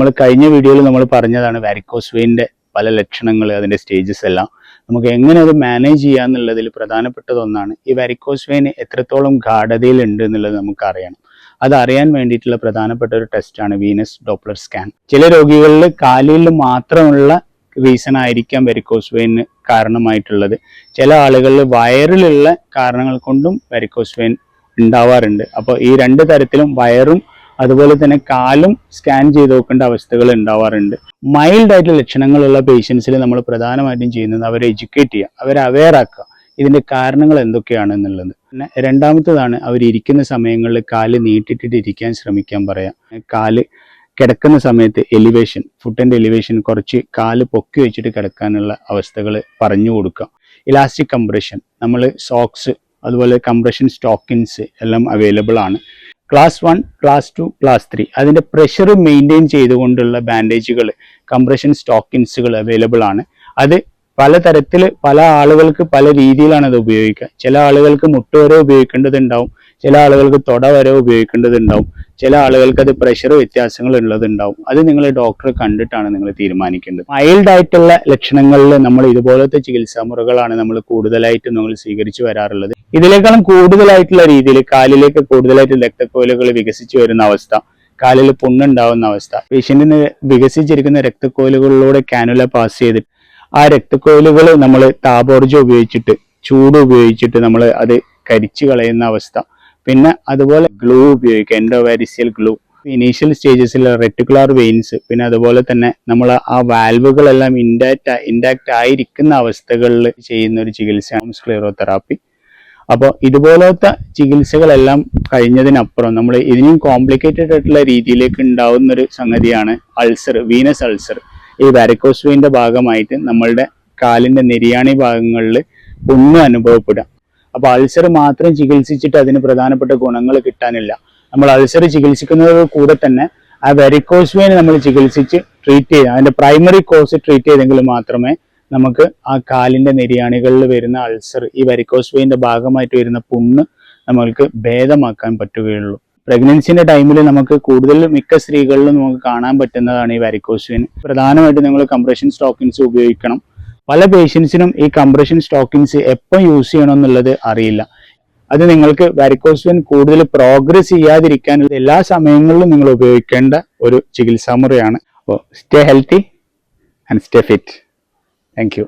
നമ്മൾ കഴിഞ്ഞ വീഡിയോയിൽ നമ്മൾ പറഞ്ഞതാണ് വാരിക്കോസ് വെയിൻ്റെ പല ലക്ഷണങ്ങൾ, അതിൻ്റെ സ്റ്റേജസ് എല്ലാം നമുക്ക് എങ്ങനെ അത് മാനേജ് ചെയ്യാന്നുള്ളതിൽ പ്രധാനപ്പെട്ടതൊന്നാണ് ഈ വാരിക്കോസ് വെയിൻ എത്രത്തോളം ഗാഢതയിലുണ്ട് എന്നുള്ളത് നമുക്ക് അറിയണം. അത് അറിയാൻ വേണ്ടിയിട്ടുള്ള പ്രധാനപ്പെട്ട ഒരു ടെസ്റ്റാണ് വീനസ് ഡോപ്ലർ സ്കാൻ. ചില രോഗികളിൽ കാലിൽ മാത്രമുള്ള റീസൺ ആയിരിക്കാം വെരിക്കോസ് വെയിന് കാരണമായിട്ടുള്ളത്. ചില ആളുകളിൽ വയറിലുള്ള കാരണങ്ങൾ കൊണ്ടും വെരിക്കോസ് വെയിൻ ഉണ്ടാവാറുണ്ട്. അപ്പോൾ ഈ രണ്ട് തരത്തിലും വയറും അതുപോലെ തന്നെ കാലും സ്കാൻ ചെയ്ത് നോക്കേണ്ട അവസ്ഥകൾ ഉണ്ടാവാറുണ്ട്. മൈൽഡ് ആയിട്ടുള്ള ലക്ഷണങ്ങളുള്ള പേഷ്യൻസിൽ നമ്മൾ പ്രധാനമായിട്ടും ചെയ്യുന്നത് അവരെ എഡ്യൂക്കേറ്റ് ചെയ്യുക, അവരെ അവെയർ ആക്കുക ഇതിൻ്റെ കാരണങ്ങൾ എന്തൊക്കെയാണ് എന്നുള്ളത്. പിന്നെ രണ്ടാമത്തേതാണ് അവരിയ്ക്കുന്ന സമയങ്ങളിൽ കാല് നീട്ടിട്ടിട്ട് ഇരിക്കാൻ ശ്രമിക്കാൻ പറയാം. കാല് കിടക്കുന്ന സമയത്ത് എലിവേഷൻ, ഫുട്ടിൻ്റെ എലിവേഷൻ കുറച്ച് കാല് പൊക്കി വെച്ചിട്ട് കിടക്കാനുള്ള അവസ്ഥകൾ പറഞ്ഞു കൊടുക്കുക. ഇലാസ്റ്റിക് കംപ്രഷൻ, നമ്മൾ സോക്സ് അതുപോലെ കംപ്രഷൻ സ്റ്റോക്കിൻസ് എല്ലാം അവൈലബിൾ ആണ്. ക്ലാസ് 1, ക്ലാസ് 2, ക്ലാസ് 3 അതിൻ്റെ പ്രഷർ മെയിൻറ്റെയിൻ ചെയ്തുകൊണ്ടുള്ള ബാൻഡേജുകൾ, കംപ്രഷൻ സ്റ്റോക്കിൻസുകൾ അവൈലബിൾ ആണ്. അത് പലതരത്തിൽ പല ആളുകൾക്ക് പല രീതിയിലാണ് അത് ഉപയോഗിക്കുക. ചില ആളുകൾക്ക് മുട്ട് വരെ ഉപയോഗിക്കേണ്ടതുണ്ടാവും, ചില ആളുകൾക്ക് തൊട വരെ ഉപയോഗിക്കേണ്ടതുണ്ടാവും, ചില ആളുകൾക്ക് അത് പ്രഷർ വ്യത്യാസങ്ങൾ ഉള്ളതുണ്ടാവും. അത് നിങ്ങൾ ഡോക്ടറെ കണ്ടിട്ടാണ് നിങ്ങൾ തീരുമാനിക്കേണ്ടത്. മൈൽഡ് ആയിട്ടുള്ള ലക്ഷണങ്ങളിൽ നമ്മൾ ഇതുപോലത്തെ ചികിത്സാ മുറകളാണ് നമ്മൾ കൂടുതലായിട്ടും നമ്മൾ സ്വീകരിച്ചു വരാറുള്ളത്. ഇതിനേക്കാളും കൂടുതലായിട്ടുള്ള രീതിയിൽ കാലിലേക്ക് കൂടുതലായിട്ട് രക്തക്കോലുകൾ വികസിച്ചു വരുന്ന അവസ്ഥ, കാലിൽ പുണ്ണുണ്ടാവുന്ന അവസ്ഥ, പേഷ്യന്റിന് വികസിച്ചിരിക്കുന്ന രക്തക്കോലുകളിലൂടെ കാനുല പാസ് ചെയ്തിട്ട് ആ രക്തക്കോലുകൾ നമ്മൾ താപോർജ്ജം ഉപയോഗിച്ചിട്ട്, ചൂട് ഉപയോഗിച്ചിട്ട് നമ്മൾ അത് കരിച്ചു കളയുന്ന അവസ്ഥ. പിന്നെ അതുപോലെ ഗ്ലൂ ഉപയോഗിക്കുക, എൻഡോവാരിസിയൽ ഗ്ലൂ. ഇനീഷ്യൽ സ്റ്റേജസിൽ റെറ്റിക്കുലാർ വെയിൻസ്, പിന്നെ അതുപോലെ തന്നെ നമ്മൾ ആ വാൽവുകളെല്ലാം ഇൻടാക്റ്റ് ആയിരിക്കുന്ന അവസ്ഥകളിൽ ചെയ്യുന്ന ഒരു ചികിത്സയാണ് സ്ക്ലെറോതെറാപ്പി. അപ്പോൾ ഇതുപോലത്തെ ചികിത്സകളെല്ലാം കഴിഞ്ഞതിനപ്പുറം നമ്മൾ ഇതിനും കോംപ്ലിക്കേറ്റഡ് ആയിട്ടുള്ള രീതിയിലേക്ക് ഉണ്ടാവുന്ന ഒരു സംഗതിയാണ് അൾസർ, വീനസ് അൾസർ. ഈ വാരിക്കോസ് വെയിൻ്റെ ഭാഗമായിട്ട് നമ്മളുടെ കാലിൻ്റെ നെരിയാണി ഭാഗങ്ങളിൽ പുണ്ണ് അനുഭവപ്പെടുക. അപ്പോൾ അൾസർ മാത്രം ചികിത്സിച്ചിട്ട് അതിന് പ്രധാനപ്പെട്ട ഗുണങ്ങൾ കിട്ടാനില്ല. നമ്മൾ അൾസർ ചികിത്സിക്കുന്നത് കൂടെ തന്നെ ആ വെരിക്കോസ് വെയിൻ നമ്മൾ ചികിത്സിച്ച് ട്രീറ്റ് ചെയ്യുക, അതിൻ്റെ പ്രൈമറി കോസ് ട്രീറ്റ് ചെയ്തെങ്കിൽ മാത്രമേ നമുക്ക് ആ കാലിൻ്റെ നെരിയാണികളിൽ വരുന്ന അൾസർ, ഈ വെരിക്കോസ് വെയിൻ്റെ ഭാഗമായിട്ട് വരുന്ന പുണ്ണ് നമ്മൾക്ക് ഭേദമാക്കാൻ പറ്റുകയുള്ളൂ. പ്രഗ്നൻസിൻ്റെ ടൈമിൽ നമുക്ക് മിക്ക സ്ത്രീകളിലും നമുക്ക് കാണാൻ പറ്റുന്നതാണ് ഈ വാരിക്കോസ് വെയിൻ. പ്രധാനമായിട്ടും നിങ്ങൾ കംപ്രഷൻ സ്റ്റോക്കിൻസ് ഉപയോഗിക്കണം. പല പേഷ്യൻസിനും ഈ കംപ്രഷൻ സ്റ്റോക്കിൻസ് എപ്പോൾ യൂസ് ചെയ്യണം എന്നുള്ളത് അറിയില്ല. അത് നിങ്ങൾക്ക് വാരിക്കോസ് വെയിൻ കൂടുതൽ പ്രോഗ്രസ് ചെയ്യാതിരിക്കാനുള്ള എല്ലാ സമയങ്ങളിലും നിങ്ങൾ ഉപയോഗിക്കേണ്ട ഒരു ചികിത്സാ മുറയാണ്. അപ്പോൾ stay healthy and stay fit. Thank you.